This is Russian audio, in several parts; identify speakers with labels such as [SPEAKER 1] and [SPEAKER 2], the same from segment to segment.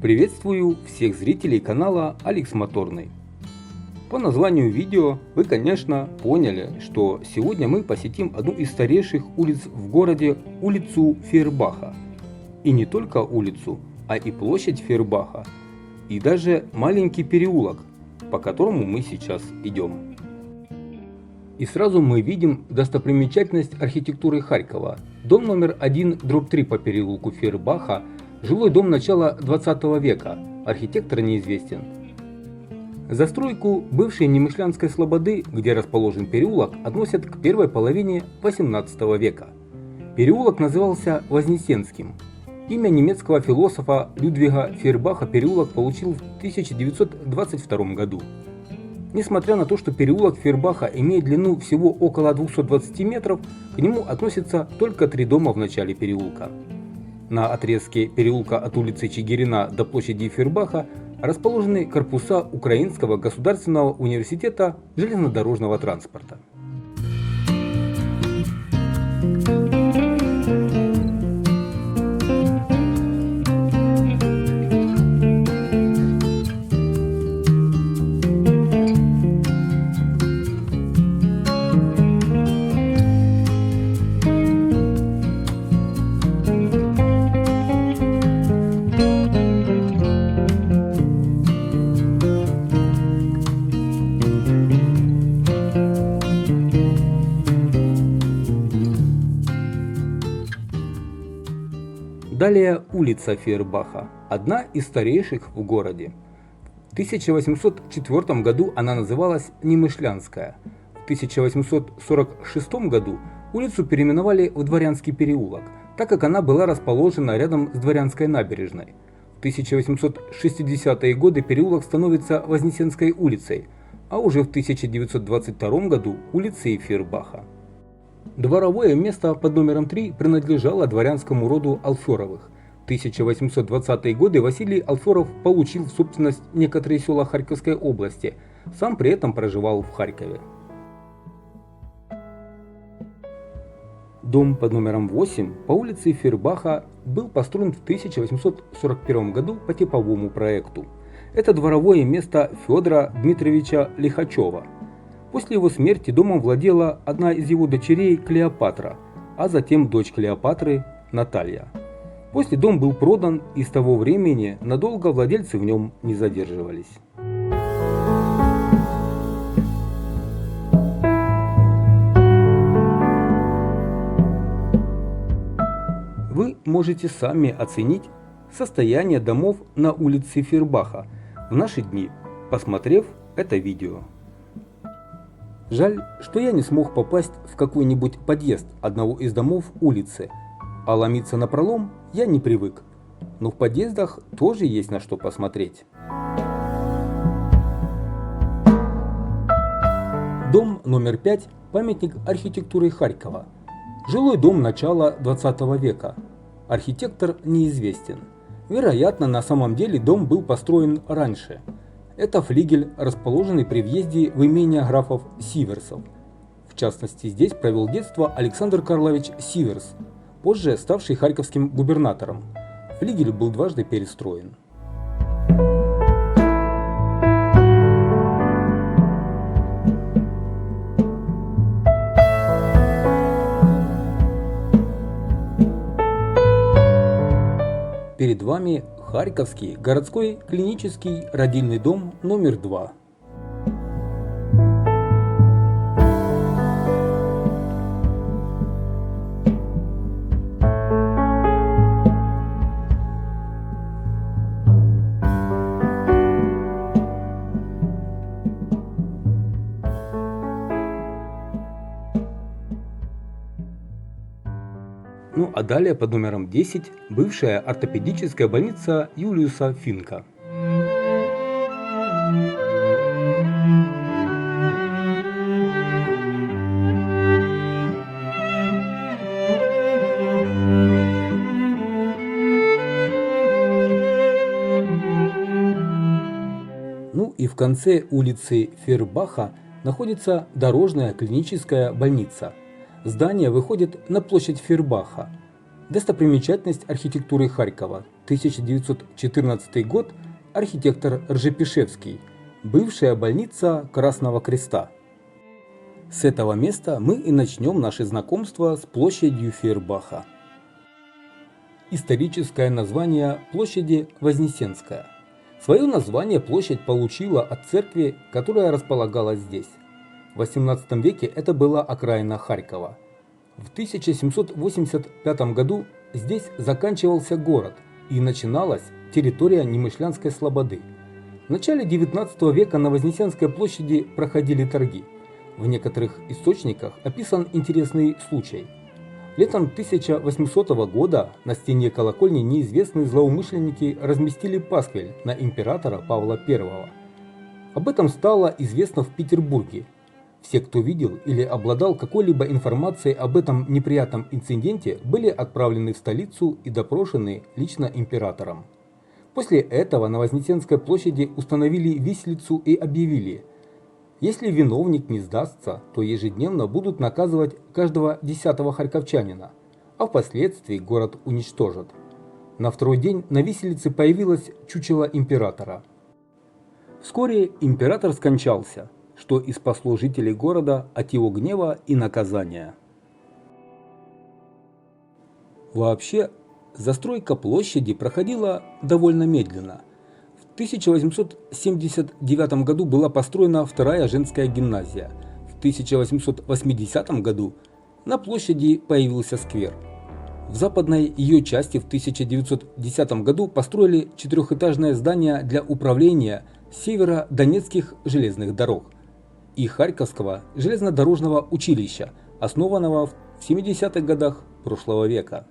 [SPEAKER 1] Приветствую всех зрителей канала Алекс Моторный. По названию видео вы, конечно, поняли, что сегодня мы посетим одну из старейших улиц в городе, улицу Фейербаха. И не только улицу, а и площадь Фейербаха, и даже маленький переулок, по которому мы сейчас идем. И сразу мы видим достопримечательность архитектуры Харькова. Дом номер 1/3 по переулку Фейербаха, жилой дом начала 20 века, архитектор неизвестен. Застройку бывшей Немышлянской слободы, где расположен переулок, относят к первой половине 18 века. Переулок назывался Вознесенским. Имя немецкого философа Людвига Фейербаха переулок получил в 1922 году. Несмотря на то, что переулок Фейербаха имеет длину всего около 220 метров, к нему относятся только 3 дома в начале переулка. На отрезке переулка от улицы Чигирина до площади Фейербаха расположены корпуса Украинского государственного университета железнодорожного транспорта. Далее улица Фейербаха, одна из старейших в городе. В 1804 году она называлась Немышлянская. В 1846 году улицу переименовали в Дворянский переулок, так как она была расположена рядом с Дворянской набережной. В 1860-е годы переулок становится Вознесенской улицей, а уже в 1922 году улицей Фейербаха. Дворовое место под номером 3 принадлежало дворянскому роду Алферовых. В 1820-е годы Василий Алферов получил в собственность некоторые села Харьковской области, сам при этом проживал в Харькове. Дом под номером 8 по улице Фейербаха был построен в 1841 году по типовому проекту. Это дворовое место Федора Дмитриевича Лихачева. После его смерти домом владела одна из его дочерей Клеопатра, а затем дочь Клеопатры Наталья. После дом был продан, и с того времени надолго владельцы в нем не задерживались. Вы можете сами оценить состояние домов на улице Фейербаха в наши дни, посмотрев это видео. Жаль, что я не смог попасть в какой-нибудь подъезд одного из домов улицы, а ломиться напролом я не привык. Но в подъездах тоже есть на что посмотреть. Дом номер 5 – памятник архитектуры Харькова. Жилой дом начала 20 века. Архитектор неизвестен. Вероятно, на самом деле дом был построен раньше. Это флигель, расположенный при въезде в имение графов Сиверсов. В частности, здесь провел детство Александр Карлович Сиверс, позже ставший харьковским губернатором. Флигель был дважды перестроен. Перед вами Харьковский городской клинический родильный дом номер 2. Ну а далее под номером 10 бывшая ортопедическая больница Юлиуса Финка. Ну и в конце улицы Фейербаха находится дорожная клиническая больница. Здание выходит на площадь Фейербаха. Достопримечательность архитектуры Харькова. 1914 год. Архитектор Ржепишевский. Бывшая больница Красного Креста. С этого места мы и начнем наше знакомство с площадью Фейербаха. Историческое название площади Вознесенская. Свое название площадь получила от церкви, которая располагалась здесь. В XVIII веке это была окраина Харькова. В 1785 году здесь заканчивался город и начиналась территория Немышлянской слободы. В начале XIX века на Вознесенской площади проходили торги. В некоторых источниках описан интересный случай. Летом 1800 года на стене колокольни неизвестные злоумышленники разместили пасквиль на императора Павла I. Об этом стало известно в Петербурге. Все, кто видел или обладал какой-либо информацией об этом неприятном инциденте, были отправлены в столицу и допрошены лично императором. После этого на Вознесенской площади установили виселицу и объявили: если виновник не сдастся, то ежедневно будут наказывать каждого 10-го харьковчанина, а впоследствии город уничтожат. На второй день на виселице появилось чучело императора. Вскоре император скончался, что и спасло жителей города от его гнева и наказания. Вообще, застройка площади проходила довольно медленно. В 1879 году была построена вторая женская гимназия. В 1880 году на площади появился сквер. В западной ее части в 1910 году построили четырехэтажное здание для управления северо-донецких железных дорог и Харьковского железнодорожного училища, основанного в 70-х годах прошлого века.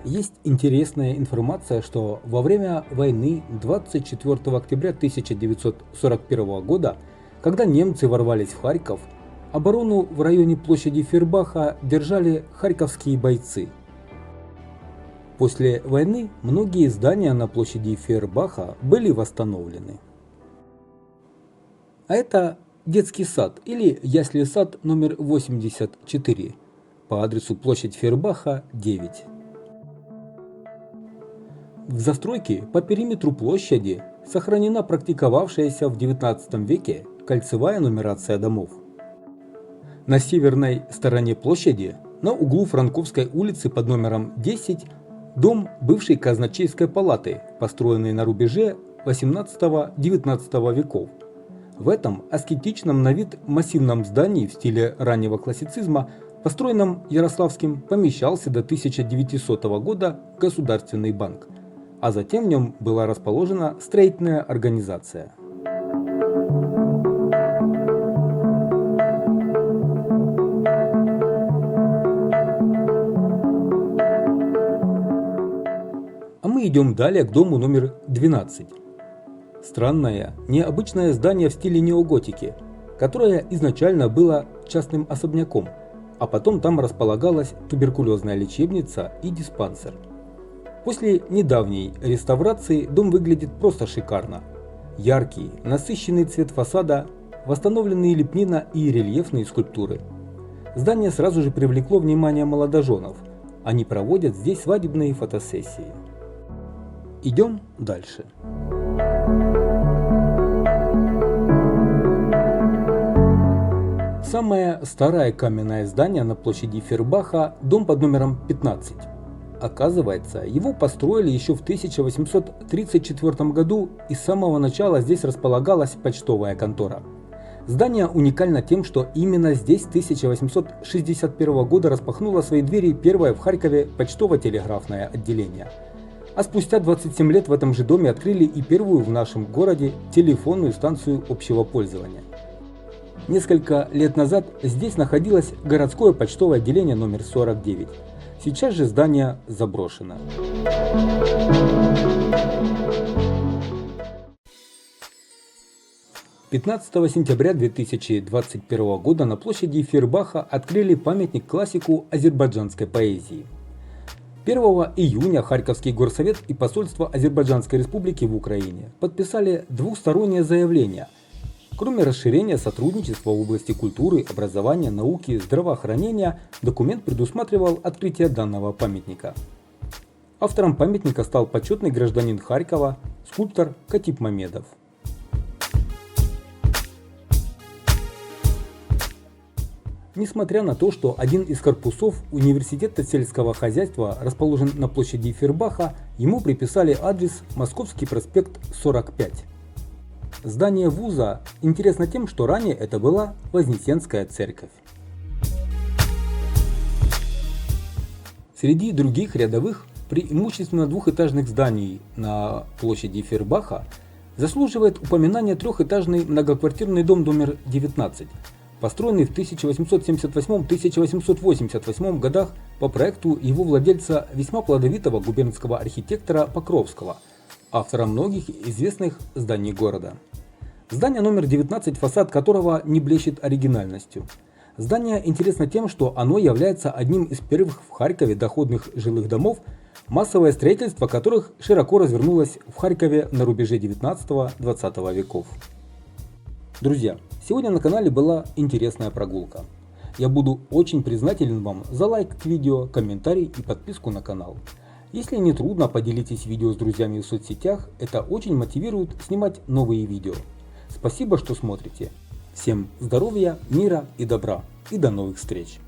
[SPEAKER 1] Есть интересная информация, что во время войны 24 октября 1941 года, когда немцы ворвались в Харьков, оборону в районе площади Фейербаха держали харьковские бойцы. После войны многие здания на площади Фейербаха были восстановлены. А это детский сад или ясли-сад номер 84 по адресу площадь Фейербаха, 9. В застройке по периметру площади сохранена практиковавшаяся в XIX веке кольцевая нумерация домов. На северной стороне площади, на углу Франковской улицы под номером 10, дом бывшей казначейской палаты, построенный на рубеже XVIII-XIX веков. В этом аскетичном на вид массивном здании в стиле раннего классицизма, построенном Ярославским, помещался до 1900 года Государственный банк, а затем в нем была расположена строительная организация. А мы идем далее к дому номер 12. Странное, необычное здание в стиле неоготики, которое изначально было частным особняком, а потом там располагалась туберкулезная лечебница и диспансер. После недавней реставрации дом выглядит просто шикарно. Яркий, насыщенный цвет фасада, восстановленные лепнина и рельефные скульптуры. Здание сразу же привлекло внимание молодоженов. Они проводят здесь свадебные фотосессии. Идем дальше. Самое старое каменное здание на площади Фейербаха – дом под номером 15. Оказывается, его построили еще в 1834 году, и с самого начала здесь располагалась почтовая контора. Здание уникально тем, что именно здесь с 1861 года распахнуло свои двери первое в Харькове почтово-телеграфное отделение. А спустя 27 лет в этом же доме открыли и первую в нашем городе телефонную станцию общего пользования. Несколько лет назад здесь находилось городское почтовое отделение номер 49. Сейчас же здание заброшено. «15 сентября 2021 года на площади Фейербаха открыли памятник классику азербайджанской поэзии. 1 июня Харьковский горсовет и посольство Азербайджанской республики в Украине подписали двустороннее заявление. Кроме расширения сотрудничества в области культуры, образования, науки, здравоохранения, документ предусматривал открытие данного памятника. Автором памятника стал почетный гражданин Харькова, скульптор Катип Мамедов. Несмотря на то, что один из корпусов университета сельского хозяйства расположен на площади Фейербаха, ему приписали адрес Московский проспект 45. Здание вуза интересно тем, что ранее это была Вознесенская церковь. Среди других рядовых, преимущественно двухэтажных зданий на площади Фейербаха заслуживает упоминания трехэтажный многоквартирный дом номер 19, построенный в 1878-1888 годах по проекту его владельца, весьма плодовитого губернского архитектора Покровского, автора многих известных зданий города. Здание номер 19, фасад которого не блещет оригинальностью. Здание интересно тем, что оно является одним из первых в Харькове доходных жилых домов, массовое строительство которых широко развернулось в Харькове на рубеже 19-20 веков. Друзья, сегодня на канале была интересная прогулка. Я буду очень признателен вам за лайк к видео, комментарий и подписку на канал. Если не трудно, поделитесь видео с друзьями в соцсетях, это очень мотивирует снимать новые видео. Спасибо, что смотрите. Всем здоровья, мира и добра, и до новых встреч!